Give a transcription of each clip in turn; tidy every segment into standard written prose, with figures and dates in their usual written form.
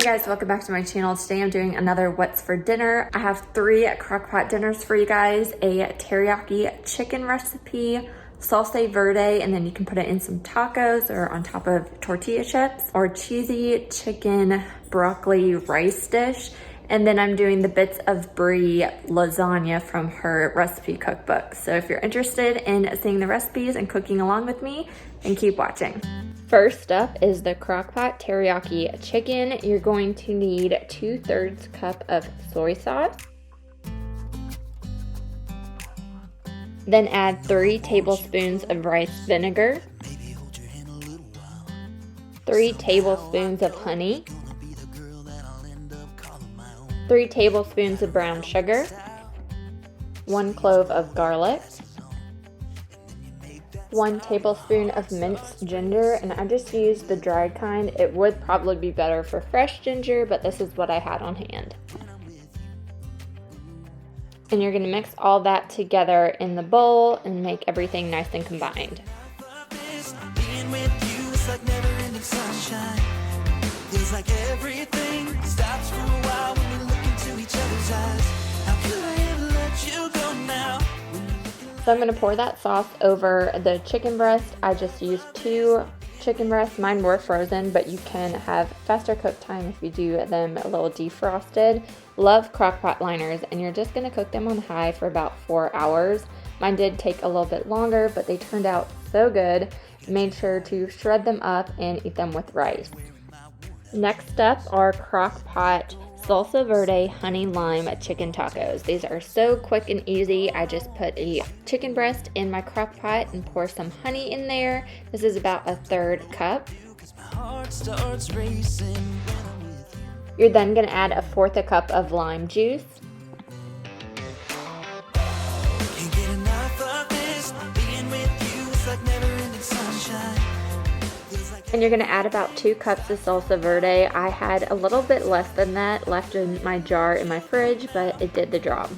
guys, welcome back to my channel. Today I'm doing another what's for dinner. I have 3 crockpot dinners for you guys. A teriyaki chicken recipe, salsa verde, and then you can put it in some tacos or on top of tortilla chips, or cheesy chicken broccoli rice dish. And then I'm doing the Bits of Bri Lasagna from her recipe cookbook. So if you're interested in seeing the recipes and cooking along with me, then keep watching. First up is the Crockpot Teriyaki Chicken. You're going to need 2/3 cup of soy sauce. Then add 3 tablespoons of rice vinegar, 3 tablespoons of honey, 3 tablespoons of brown sugar, 1 clove of garlic, 1 tablespoon of minced ginger, and I just used the dried kind. It would probably be better for fresh ginger, but this is what I had on hand. And you're gonna mix all that together in the bowl and make everything nice and combined. So I'm going to pour that sauce over the chicken breast. I just used 2 chicken breasts. Mine were frozen, but you can have faster cook time if you do them a little defrosted. Love crockpot liners, and you're just going to cook them on high for about 4 hours. Mine did take a little bit longer, but they turned out so good. Made sure to shred them up and eat them with rice. Next up are Crockpot Salsa Verde Honey Lime Chicken Tacos. These are so quick and easy. I just put a chicken breast in my crock pot and pour some honey in there. This is about 1/3 cup. You're then going to add 1/4 cup of lime juice. And you're going to add about 2 cups of salsa verde. I had a little bit less than that left in my jar in my fridge, but it did the job.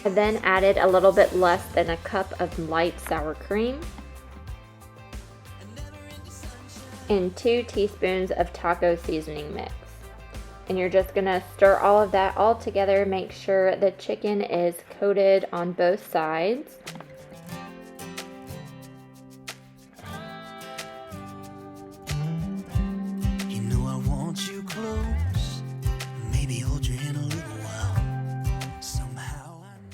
I then added a little bit less than a cup of light sour cream and 2 teaspoons of taco seasoning mix. And you're just going to stir all of that all together. Make sure the chicken is coated on both sides.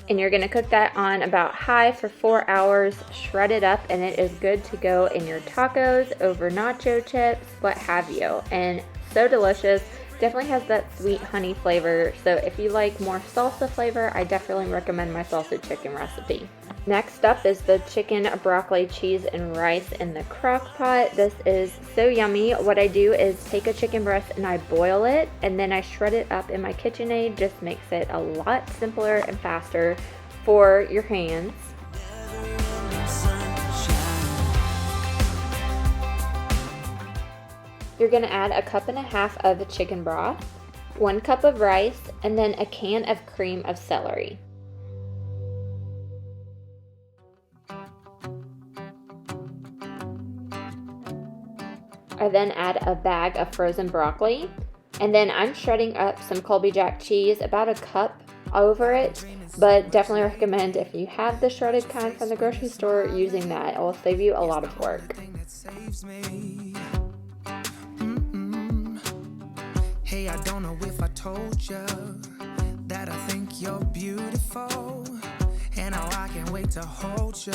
And you're going to cook that on about high for 4 hours, shred it up, and it is good to go in your tacos, over nacho chips, what have you. And so delicious. Definitely has that sweet honey flavor. So if you like more salsa flavor, I definitely recommend my salsa chicken recipe. Next up is the chicken broccoli cheese and rice in the crock pot. This is so yummy. What I do is take a chicken breast and I boil it, and then I shred it up in my KitchenAid. Just makes it a lot simpler and faster for your hands. You're going to add 1.5 cups of chicken broth, 1 cup of rice, and then a can of cream of celery. I then add a bag of frozen broccoli, and then I'm shredding up some Colby Jack cheese, about 1 cup over it, but definitely recommend, if you have the shredded kind from the grocery store, using that. It will save you a lot of work. Hey, I don't know if I told you that I think you're beautiful, and now I can't wait to hold you.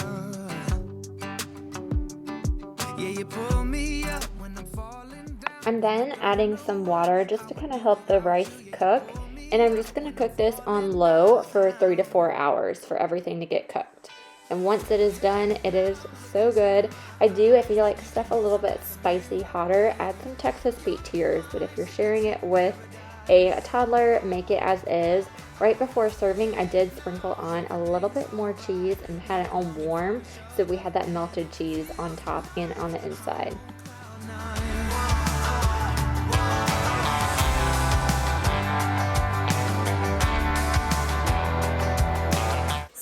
Yeah, you pull me up when I'm falling down. I'm then adding some water just to kind of help the rice cook, and I'm just going to cook this on low for 3 to 4 hours for everything to get cooked. And once it is done, it is so good. I do, if you like stuff a little bit spicy hotter, add some Texas beet to yours. But if you're sharing it with a toddler, make it as is. Right before serving, I did sprinkle on a little bit more cheese and had it on warm, so we had that melted cheese on top and on the inside.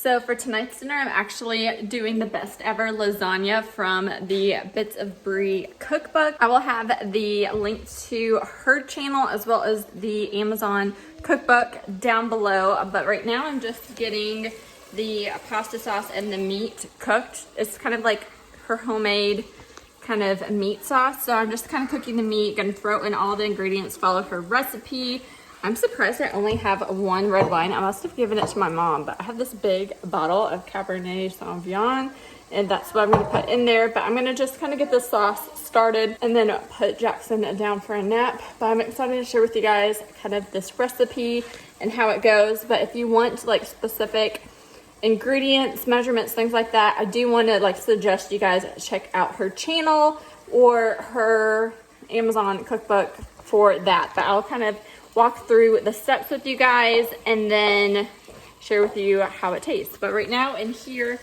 So for tonight's dinner, I'm actually doing the best ever lasagna from the Bits of Bri Cookbook. I will have the link to her channel as well as the Amazon cookbook down below. But right now I'm just getting the pasta sauce and the meat cooked. It's kind of like her homemade kind of meat sauce. So I'm just kind of cooking the meat, gonna throw in all the ingredients, follow her recipe. I'm surprised I only have one red wine. I must have given it to my mom, but I have this big bottle of Cabernet Sauvignon, and that's what I'm gonna put in there. But I'm gonna just kind of get the sauce started and then put Jackson down for a nap. But I'm excited to share with you guys kind of this recipe and how it goes. But if you want like specific ingredients, measurements, things like that, I do want to like suggest you guys check out her channel or her Amazon cookbook for that. But I'll kind of walk through the steps with you guys and then share with you how it tastes. But right now in here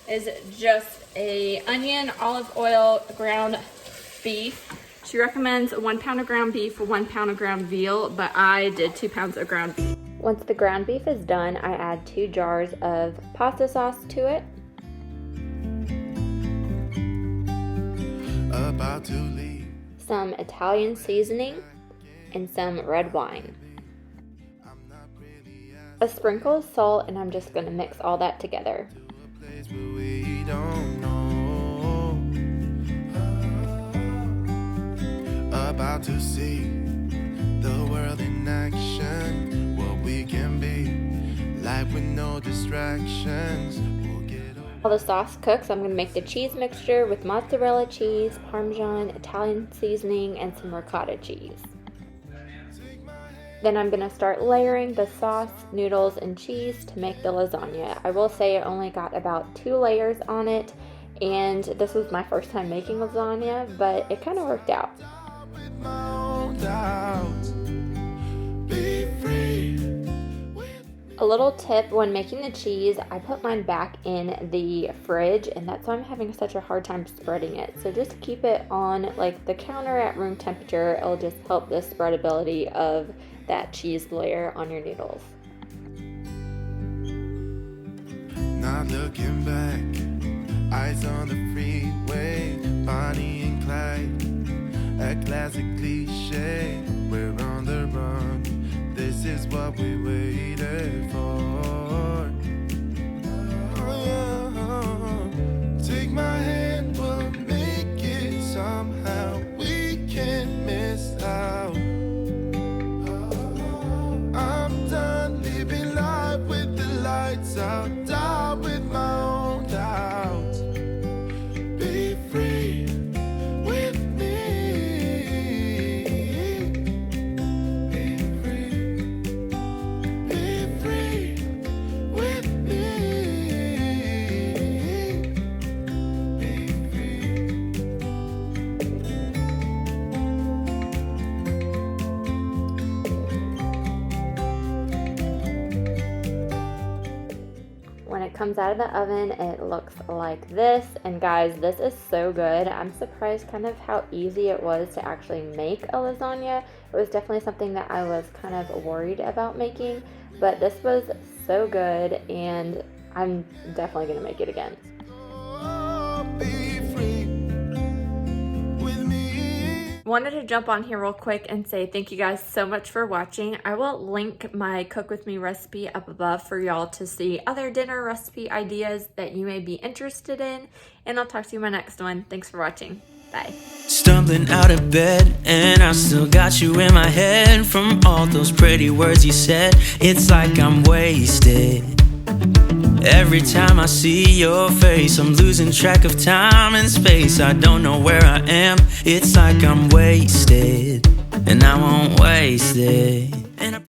is just a onion, olive oil, ground beef. She recommends 1 pound of ground beef, 1 pound of ground veal, but I did 2 pounds of ground beef. Once the ground beef is done, I add 2 jars of pasta sauce to it. About to leave. Some Italian seasoning and some red wine. A sprinkle of salt, and I'm just going to mix all that together. About to see the world in action, what we can be, life with no distractions. While the sauce cooks, I'm going to make the cheese mixture with mozzarella cheese, Parmesan, Italian seasoning, and some ricotta cheese. Then I'm going to start layering the sauce, noodles, and cheese to make the lasagna. I will say I only got about 2 layers on it, and this was my first time making lasagna, but it kind of worked out. A little tip when making the cheese, I put mine back in the fridge, and that's why I'm having such a hard time spreading it. So just keep it on like the counter at room temperature. It'll just help the spreadability of that cheese layer on your noodles. Not looking back, eyes on the freeway, Bonnie and Clyde, a classic cliche. We're on the run, this is what we waited for. Oh, yeah. Take my hand, we'll make it somehow. We can't miss out. I'm done living life with the lights out, die with my own doubts. Be free with me. Be free. Be free with me. Be free. When it comes out of the oven, it looks like this. And guys, this is so good. I'm surprised kind of how easy it was to actually make a lasagna. It was definitely something that I was kind of worried about making, but this was so good, and I'm definitely gonna make it again. Be free with me. Wanted to jump on here real quick and say thank you guys so much for watching. I will link my Cook With Me recipe up above for y'all to see other dinner recipe ideas that you may be interested in. And I'll talk to you in my next one. Thanks for watching. Bye. Stumbling out of bed, and I still got you in my head. From all those pretty words you said, it's like I'm wasted. Every time I see your face, I'm losing track of time and space. I don't know where I am, it's like I'm wasted, and I won't waste it. And